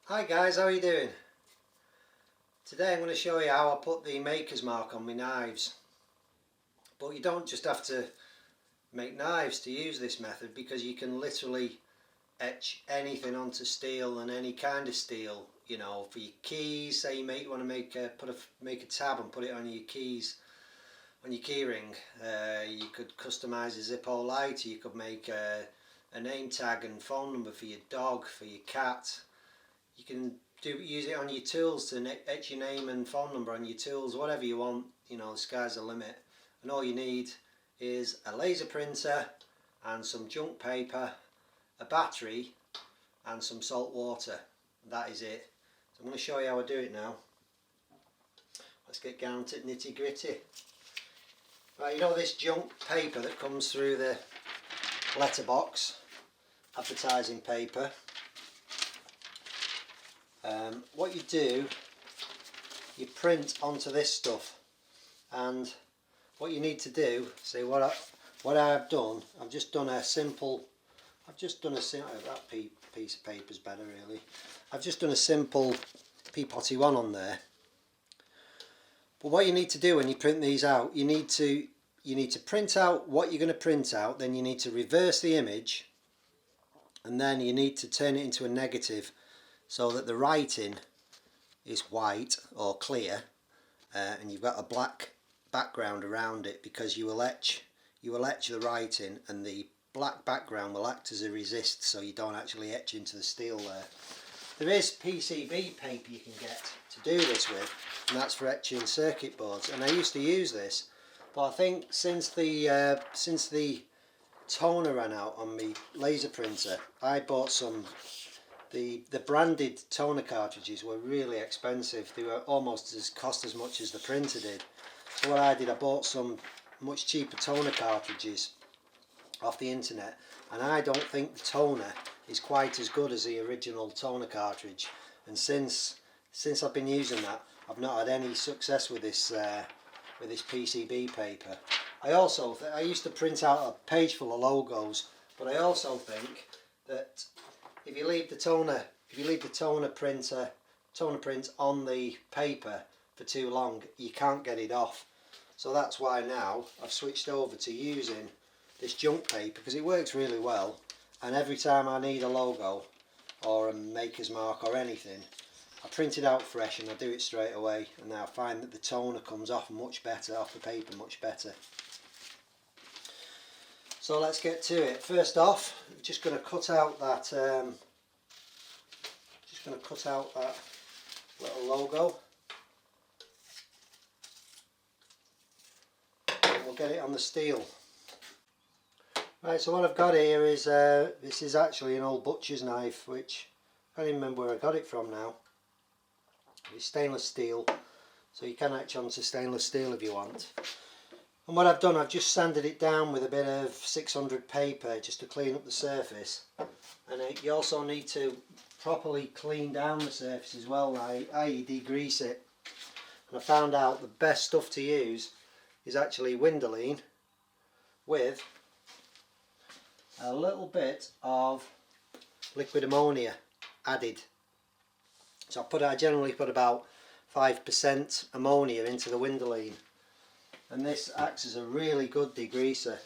Hi guys, how are you doing? Today I'm going to show you how I put the maker's mark on my knives. But you don't just have to make knives to use this method, because you can literally etch anything onto steel, and any kind of steel. You know, for your keys, say you want to make a tab and put it on your keys, on your key ring. You could customize a Zippo lighter. You could make a name tag and phone number for your dog, for your cat. You can use it on your tools to etch your name and phone number on your tools, whatever you want. You know, the sky's the limit. And all you need is a laser printer and some junk paper, a battery and some salt water. That is it. So I'm going to show you how I do it now. Let's get down to nitty gritty. Right, you know this junk paper that comes through the letterbox, advertising paper. What you do, you print onto this stuff, and what you need to do, see what I've done, I've just done a simple that piece of paper is better really. I've just done a simple Peapotty one on there. But what you need to do when you print these out, you need to print out what you're going to print out, then you need to reverse the image, and then you need to turn it into a negative so that the writing is white or clear, and you've got a black background around it, because you will etch the writing, and the black background will act as a resist, so you don't actually etch into the steel there. There is PCB paper you can get to do this with, and that's for etching circuit boards, and I used to use this, but I think since the toner ran out on my laser printer, I bought some. The branded toner cartridges were really expensive. They were almost cost as much as the printer did. So what I did, I bought some much cheaper toner cartridges off the internet, and I don't think the toner is quite as good as the original toner cartridge. And since I've been using that, I've not had any success with this PCB paper. I used to print out a page full of logos, but I also think that if you leave the toner print on the paper for too long, you can't get it off. So that's why now I've switched over to using this junk paper, because it works really well, and every time I need a logo or a maker's mark or anything, I print it out fresh and I do it straight away, and now I find that the toner comes off much better, off the paper much better. So let's get to it. First off, I'm just going to cut out that little logo, and we'll get it on the steel. Right, so what I've got here is this is actually an old butcher's knife, which I can't even remember where I got it from now. It's stainless steel, so you can etch onto stainless steel if you want. And what I've done, I've just sanded it down with a bit of 600 paper just to clean up the surface. And you also need to properly clean down the surface as well, i.e. degrease it. And I found out the best stuff to use is actually Windoline with a little bit of liquid ammonia added. So I generally put about 5% ammonia into the Windoline, and this acts as a really good degreaser.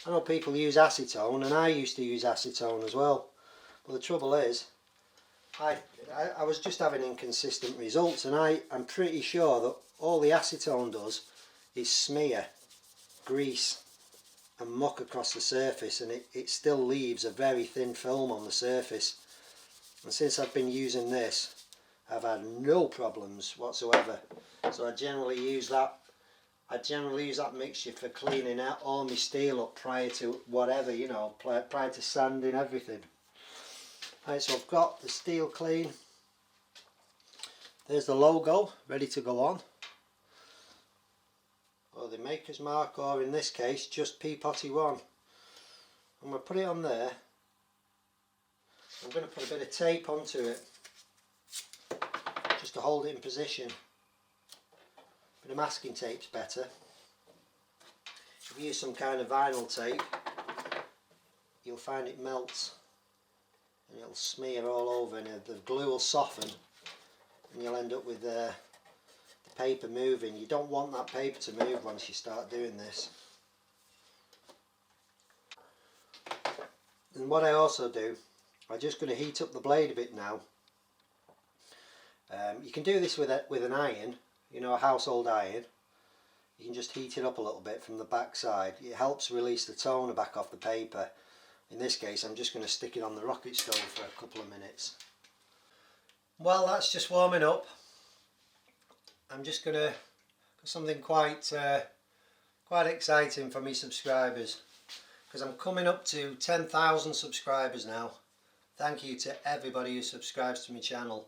I know people use acetone, and I used to use acetone as well, but the trouble is I was just having inconsistent results, and I'm pretty sure that all the acetone does is smear grease and muck across the surface, and it still leaves a very thin film on the surface. And since I've been using this, I've had no problems whatsoever. So I generally use that mixture for cleaning out all my steel up prior to whatever, you know, prior to sanding everything. Right, so I've got the steel clean. There's the logo ready to go on, or the maker's mark, or in this case just Peapotty 1. I'm going to put it on there. I'm going to put a bit of tape onto it just to hold it in position. A bit of masking tape's better. If you use some kind of vinyl tape, you'll find it melts and it'll smear all over, and the glue will soften, and you'll end up with the paper moving. You don't want that paper to move once you start doing this. And what I also do, I'm just going to heat up the blade a bit now. You can do this with an iron, you know, a household iron. You can just heat it up a little bit from the back side. It helps release the toner back off the paper. In this case, I'm just going to stick it on the rocket stove for a couple of minutes. While that's just warming up, I'm just going to do something quite exciting for me subscribers, because I'm coming up to 10,000 subscribers now. Thank you to everybody who subscribes to my channel.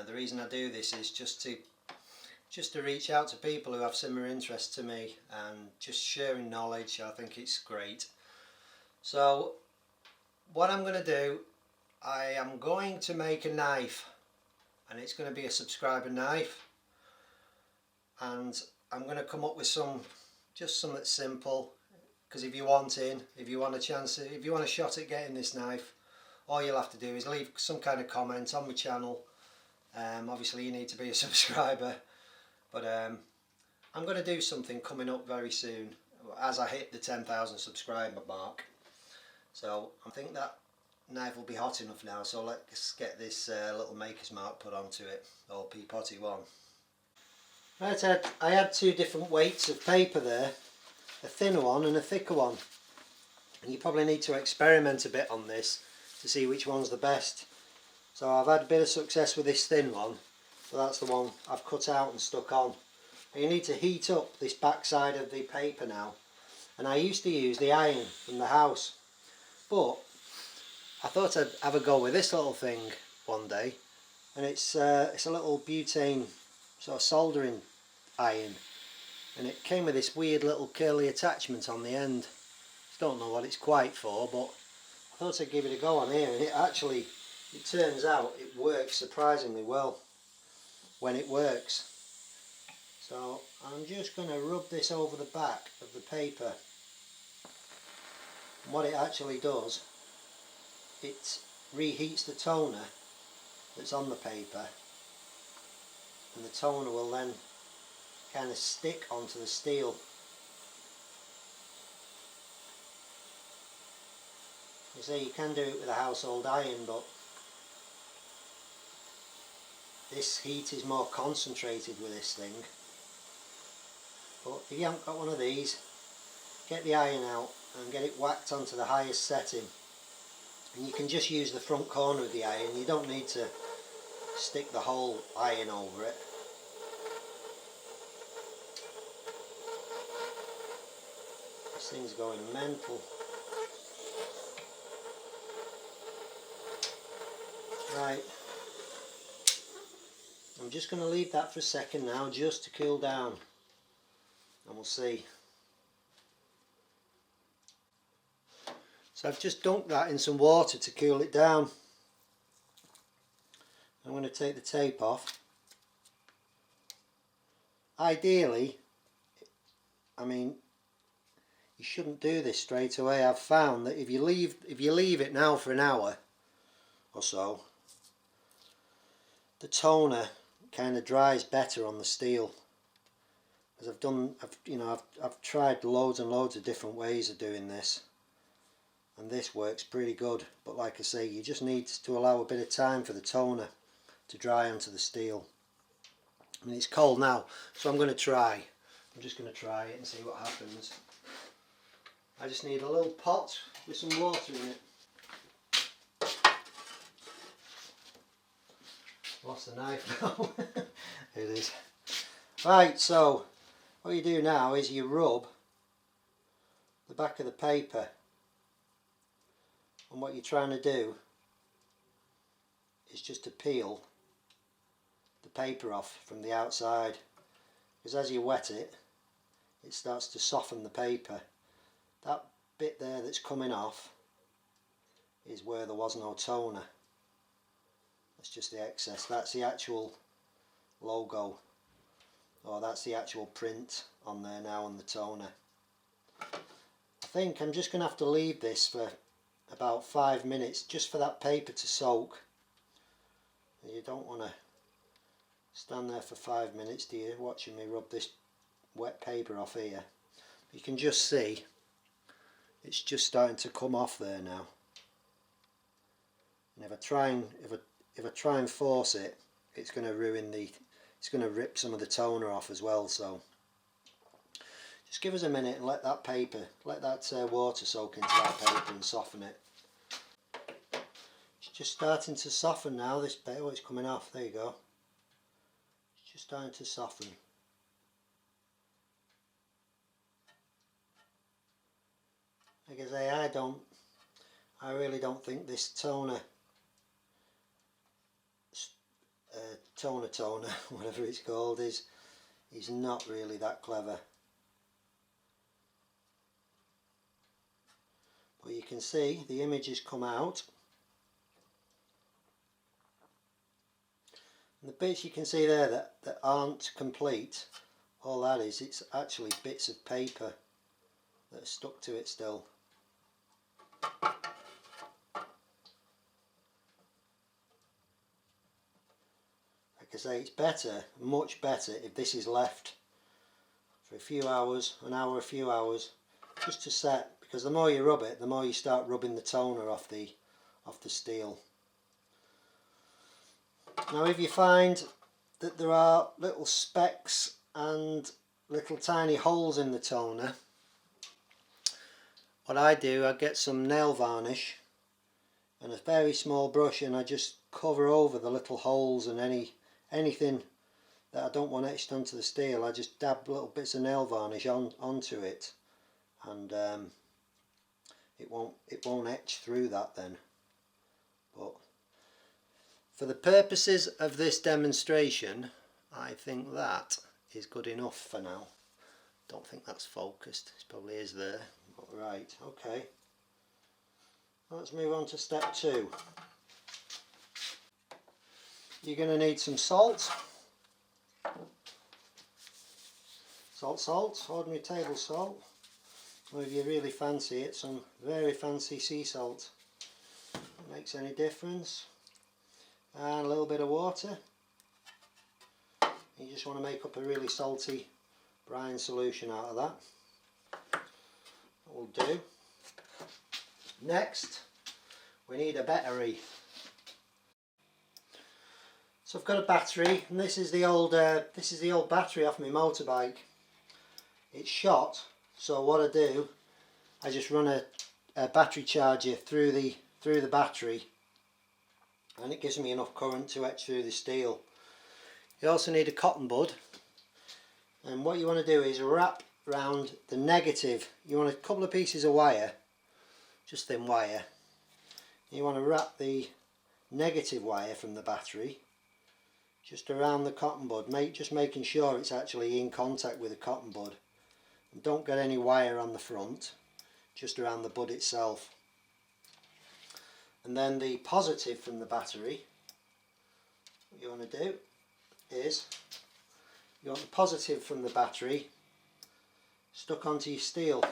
The reason I do this is just to reach out to people who have similar interests to me, and just sharing knowledge. I think it's great. So what I'm going to do, I am going to make a knife, and it's going to be a subscriber knife, and I'm going to come up with just something simple, because if you want a shot at getting this knife, all you'll have to do is leave some kind of comment on my channel. Obviously you need to be a subscriber, but I'm going to do something coming up very soon as I hit the 10,000 subscriber mark. So I think that knife will be hot enough now, so let's get this little maker's mark put onto it, or Peapotty 1. Right, I had two different weights of paper there, a thinner one and a thicker one, and you probably need to experiment a bit on this to see which one's the best. So I've had a bit of success with this thin one, so that's the one I've cut out and stuck on. And you need to heat up this back side of the paper now, and I used to use the iron from the house, but I thought I'd have a go with this little thing one day, and it's a little butane sort of soldering iron, and it came with this weird little curly attachment on the end. Don't know what it's quite for, but I thought I'd give it a go on here, and it turns out it works surprisingly well when it works. So I'm just going to rub this over the back of the paper, and what it actually does, it reheats the toner that's on the paper, and the toner will then kind of stick onto the steel. You see, you can do it with a household iron, but this heat is more concentrated with this thing. But if you haven't got one of these, get the iron out and get it whacked onto the highest setting. And you can just use the front corner of the iron, you don't need to stick the whole iron over it. This thing's going mental. Right, I'm just going to leave that for a second now, just to cool down, and we'll see. So I've just dunked that in some water to cool it down. I'm going to take the tape off. Ideally, I mean, you shouldn't do this straight away. I've found that if you leave it now for an hour or so, the toner kind of dries better on the steel. As I've tried loads and loads of different ways of doing this, and this works pretty good. But like I say, you just need to allow a bit of time for the toner to dry onto the steel. I mean, it's cold now, so I'm just going to try it and see what happens. I just need a little pot with some water in it. Lost the knife now. It is. Right, so what you do now is you rub the back of the paper, and what you're trying to do is just to peel the paper off from the outside, because as you wet it, it starts to soften the paper. That bit there that's coming off is where there was no toner. That's just the excess. That's the actual logo, or that's the actual print on there now on the toner. I think I'm just going to have to leave this for about 5 minutes just for that paper to soak. You don't want to stand there for 5 minutes, do you, watching me rub this wet paper off here. You can just see it's just starting to come off there now. And if I try and force it, it's going to it's going to rip some of the toner off as well. So just give us a minute and let that water soak into that paper and soften it. It's just starting to soften now, this paper. It's coming off, there you go. It's just starting to soften. Like I say, I really don't think this toner, whatever it's called, is not really that clever. But you can see the images come out. And the bits you can see there that aren't complete, all that is, it's actually bits of paper that are stuck to it still. Like I say, it's better, much better, if this is left for a few hours, an hour, a few hours, just to set, because the more you rub it, the more you start rubbing the toner off the steel. Now if you find that there are little specks and little tiny holes in the toner, what I do, I get some nail varnish and a very small brush, and I just cover over the little holes and anything that I don't want etched onto the steel. I just dab little bits of nail varnish onto it, and it won't etch through that then. But for the purposes of this demonstration, I think that is good enough for now. Don't think that's focused. It probably is there. Right, okay. Let's move on to step 2. You're going to need some salt. Salt, ordinary table salt. Or if you really fancy it, some very fancy sea salt. It makes any difference. And a little bit of water. You just want to make up a really salty brine solution out of that. That will do. Next, we need a battery. So I've got a battery, and this is the old battery off my motorbike. It's shot, so what I do, I just run a battery charger through the battery, and it gives me enough current to etch through the steel. You also need a cotton bud, and what you want to do is wrap round the negative. You want a couple of pieces of wire, just thin wire. You want to wrap the negative wire from the battery just around the cotton bud, just making sure it's actually in contact with the cotton bud. And don't get any wire on the front, just around the bud itself. And then the positive from the battery, what you want to do is, you want the positive from the battery stuck onto your steel.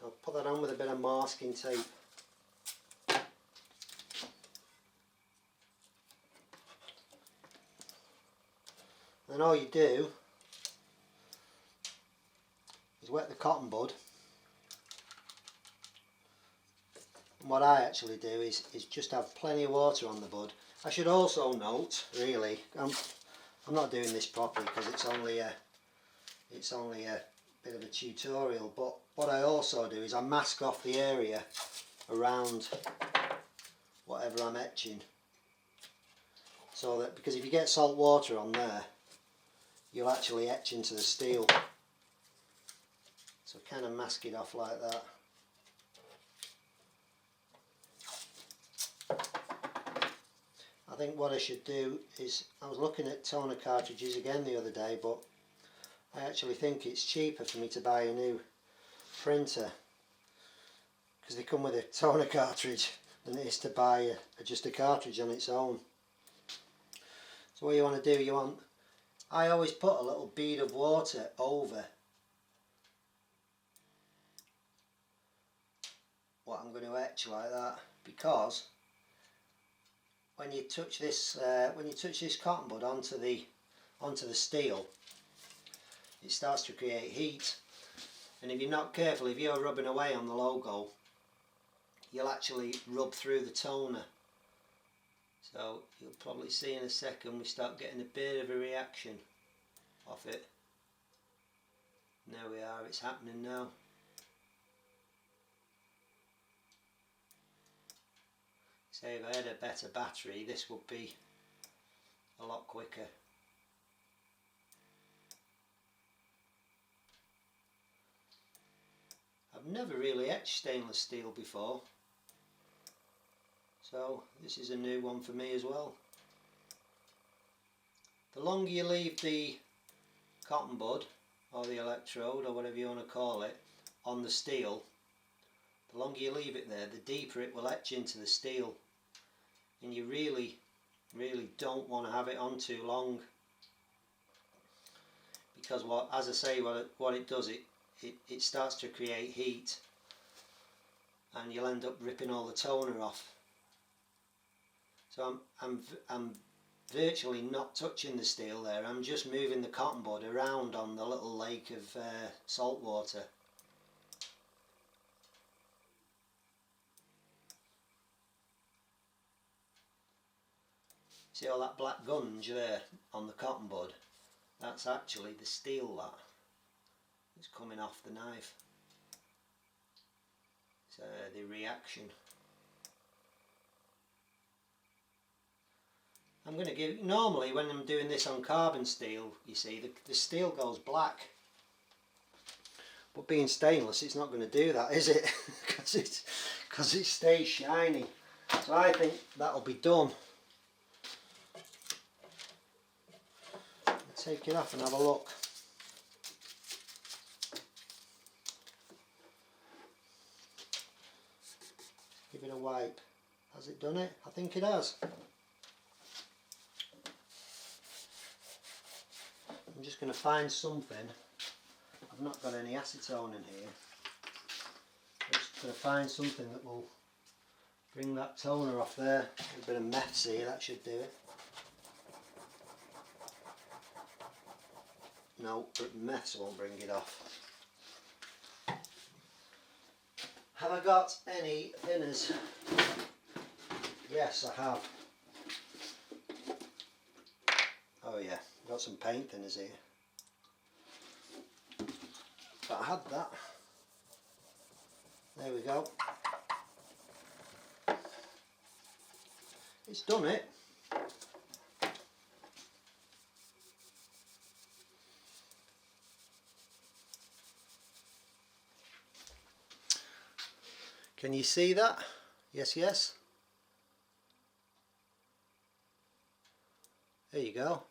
So put that on with a bit of masking tape. Then all you do is wet the cotton bud. And what I actually do is just have plenty of water on the bud. I should also note, really, I'm not doing this properly because it's only a bit of a tutorial, but what I also do is I mask off the area around whatever I'm etching, so that, because if you get salt water on there, you'll actually etch into the steel. So kind of mask it off like that. I think what I should do is, I was looking at toner cartridges again the other day, but I actually think it's cheaper for me to buy a new printer, because they come with a toner cartridge, than it is to buy just a cartridge on its own. So what you want to do, I always put a little bead of water over what I'm going to etch like that, because when you touch this cotton bud onto the steel, it starts to create heat, and if you're not careful, if you're rubbing away on the logo, you'll actually rub through the toner. So you'll probably see in a second we start getting a bit of a reaction off it. And there we are, it's happening now. Say if I had a better battery, this would be a lot quicker. I've never really etched stainless steel before, so this is a new one for me as well. The longer you leave the cotton bud or the electrode or whatever you want to call it on the steel, the longer you leave it there, the deeper it will etch into the steel, and you really don't want to have it on too long, because as I say, what it does, it starts to create heat, and you'll end up ripping all the toner off. So I'm virtually not touching the steel there. I'm just moving the cotton bud around on the little lake of salt water. See all that black gunge there on the cotton bud? That's actually the steel that's coming off the knife. It's the reaction. I'm going to give, normally when I'm doing this on carbon steel, you see, the steel goes black. But being stainless, it's not going to do that, is it? Because it stays shiny. So I think that'll be done. I'll take it off and have a look. Give it a wipe. Has it done it? I think it has. I'm just going to find something. I've not got any acetone in here. I'm just going to find something that will bring that toner off there. A bit of meths here, that should do it. No, meths won't bring it off. Have I got any thinners? Yes, I have. Oh yeah, I've got some paint thinners here. But I had that. There we go. It's done it. Can you see that? Yes, yes. There you go.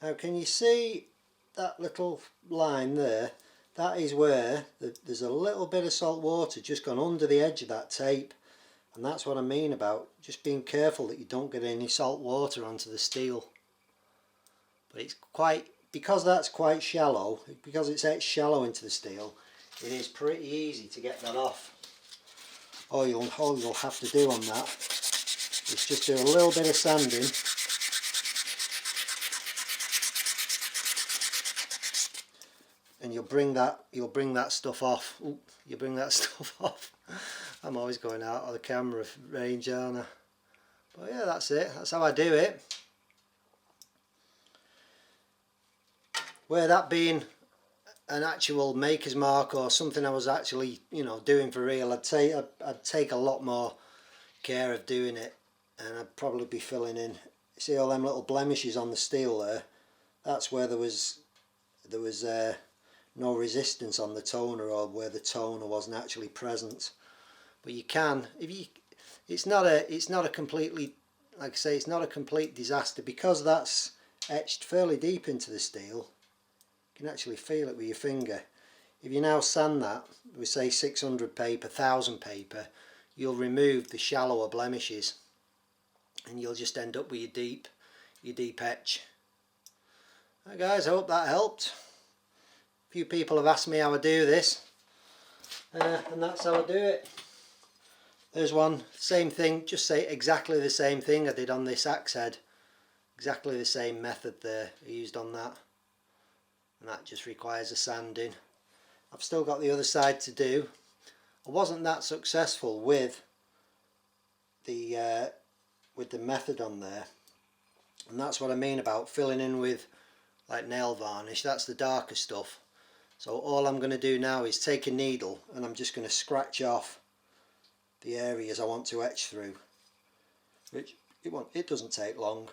Now can you see that little line there? That is where there's a little bit of salt water just gone under the edge of that tape, and that's what I mean about just being careful that you don't get any salt water onto the steel. But it's quite, because that's quite shallow, because it's etched shallow into the steel, it is pretty easy to get that off. All you'll have to do on that is just do a little bit of sanding. And you'll bring that stuff off. Ooh, you bring that stuff off. I'm always going out of the camera range, aren't I? But yeah, that's it. That's how I do it. Where that being an actual maker's mark or something I was actually, doing for real, I'd take a lot more care of doing it, and I'd probably be filling in. See all them little blemishes on the steel there? That's where there was no resistance on the toner, or where the toner wasn't actually present. But you can, it's not a completely, like I say, it's not a complete disaster, because that's etched fairly deep into the steel. You can actually feel it with your finger. If you now sand that with, say, 600 paper, 1000 paper, you'll remove the shallower blemishes, and you'll just end up with your deep etch. Right guys, I hope that helped. A few people have asked me how I do this, and that's how I do it. There's one, same thing, just say exactly the same thing I did on this axe head. Exactly the same method there I used on that. And that just requires a sanding. I've still got the other side to do. I wasn't that successful with the method on there. And that's what I mean about filling in with like nail varnish. That's the darker stuff. So all I'm going to do now is take a needle and I'm just going to scratch off the areas I want to etch through, which it doesn't take long,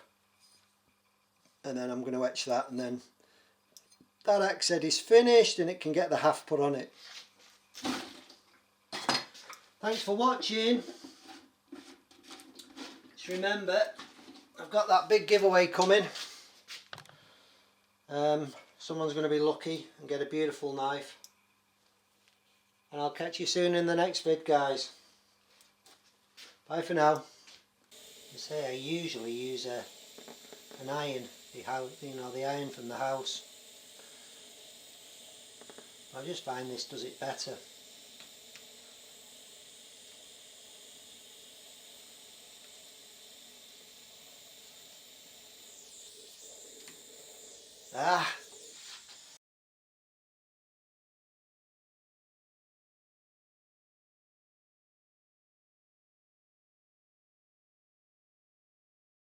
and then I'm going to etch that, and then that axe head is finished and it can get the haft put on it. Thanks for watching. Just remember, I've got that big giveaway coming. Someone's going to be lucky and get a beautiful knife, and I'll catch you soon in the next vid, guys. Bye for now. I say I usually use an iron, the iron from the house. I just find this does it better. Ah.